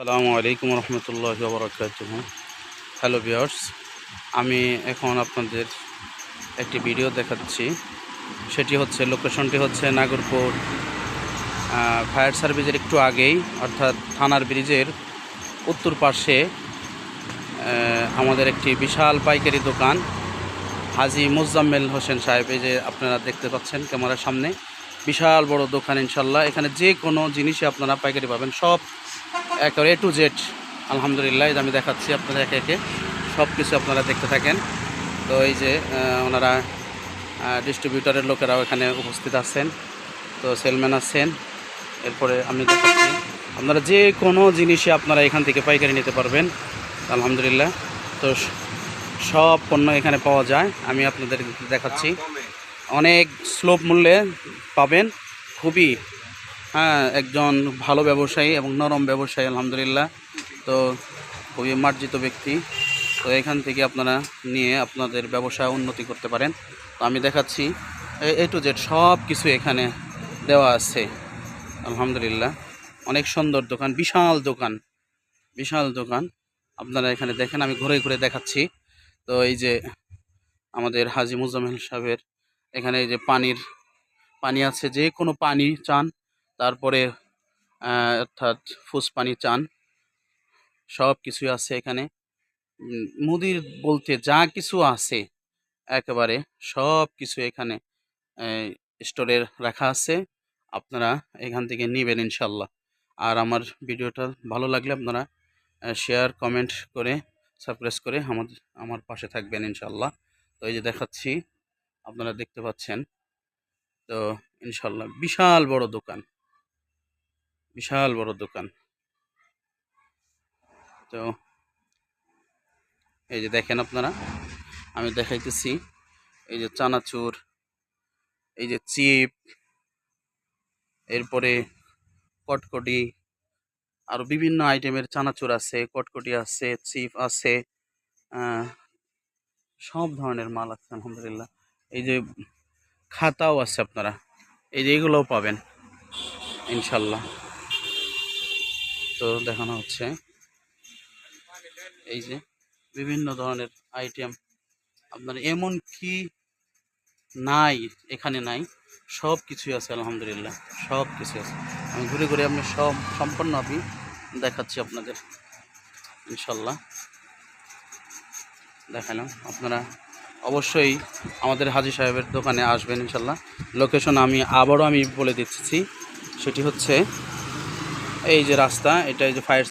আসসালামু আলাইকুম রহমতুল্লাহি ওয়া বারাকাতুহু। হ্যালো ভিউয়ার্স, আমি এখন আপনাদের একটি ভিডিও দেখাচ্ছি। সেটি হচ্ছে লোকেশনটি হচ্ছে নাগরপুর ফায়ার সার্ভিসের একটু আগেই, অর্থাৎ থানার ব্রিজের উত্তর পাশে আমাদের একটি বিশাল পাইকারি দোকান হাজী মোজাম্মেল হোসেন সাহেব। এই যে আপনারা দেখতে পাচ্ছেন ক্যামেরার সামনে, বিশাল বড় দোকান। ইনশাল্লাহ এখানে যে কোনো জিনিসই আপনারা পাইকারি পাবেন, সব একেবারে A to Z। আলহামদুলিল্লাহ, আমি দেখাচ্ছি আপনাদের একে একে সব কিছু, আপনারা দেখতে থাকেন। তো এই যে ওনারা ডিস্ট্রিবিউটারের লোকেরাও এখানে উপস্থিত আছেন, তো সেলম্যান আছেন। এরপরে আমি দেখাচ্ছি আপনারা যে কোনো জিনিসই আপনারা এখান থেকে পাইকারি নিতে পারবেন আলহামদুলিল্লাহ। তো সব পণ্য এখানে পাওয়া যায়, আমি আপনাদের দেখাচ্ছি। অনেক সুলভ মূল্যে পাবেন, খুবই একজন ভালো ব্যবসায়ী এবং নরম ব্যবসায়ী আলহামদুলিল্লাহ। তো খুবই মার্জিত ব্যক্তি। তো এখান থেকে আপনারা নিয়ে আপনাদের ব্যবসা উন্নতি করতে পারেন। তো আমি দেখাচ্ছি A to Z সব কিছু এখানে দেওয়া আছে আলহামদুলিল্লাহ। অনেক সুন্দর দোকান, বিশাল দোকান, বিশাল দোকান। আপনারা এখানে দেখেন, আমি ঘুরে ঘুরে দেখাচ্ছি। তো এই যে আমাদের হাজী মোজাম্মেল সাহেবের এখানে এই যে পানি আছে, যে কোনো পানি চান, তারপরে অর্থাৎ ফুস পানি চান, সব কিছুই আছে এখানে। মুদির বলতে যা কিছু আছে একেবারে সব কিছু এখানে স্টোরে রাখা আছে, আপনারা এখান থেকে নেবেন ইনশাল্লাহ। আর আমার ভিডিওটা ভালো লাগলে আপনারা শেয়ার কমেন্ট করে সাবস্ক্রাইব করে আমার পাশে থাকবেন ইনশাল্লাহ। তো এই যে দেখাচ্ছি, আপনারা দেখতে পাচ্ছেন। তো ইনশাল্লাহ বিশাল বড় দোকান, বিশাল বড় দোকান। তো এই যে দেখেন আপনারা, আমি দেখাইতেছি। এই যে চানাচুর, এই যে চিপ, এরপরে কটকটি, আরও বিভিন্ন আইটেমের চানাচুর আছে, কটকটি আছে, চিপ আছে, সব ধরনের মাল আছে আলহামদুলিল্লাহ। এই যে খাতাও আছে, আপনারা এই যে এগুলোও পাবেন ইনশাল্লাহ। তো দেখানো হচ্ছে এই যে বিভিন্ন ধরনের আইটেম, আপনার এমন কি নাই এখানে নাই, সব কিছুই আছে আলহামদুলিল্লাহ, সব কিছু আছে। আমি ঘুরে ঘুরে আমি সব সম্পূর্ণ আমি দেখাচ্ছি আপনাদের ইনশাল্লাহ। দেখালাম, আপনারা অবশ্যই আমাদের হাজী সাহেবের দোকানে আসবেন ইনশাল্লাহ। লোকেশন আমি আবারও বলে দিচ্ছি, সেটি হচ্ছে এই যে রাস্তা, এটা এই যে ফায়ার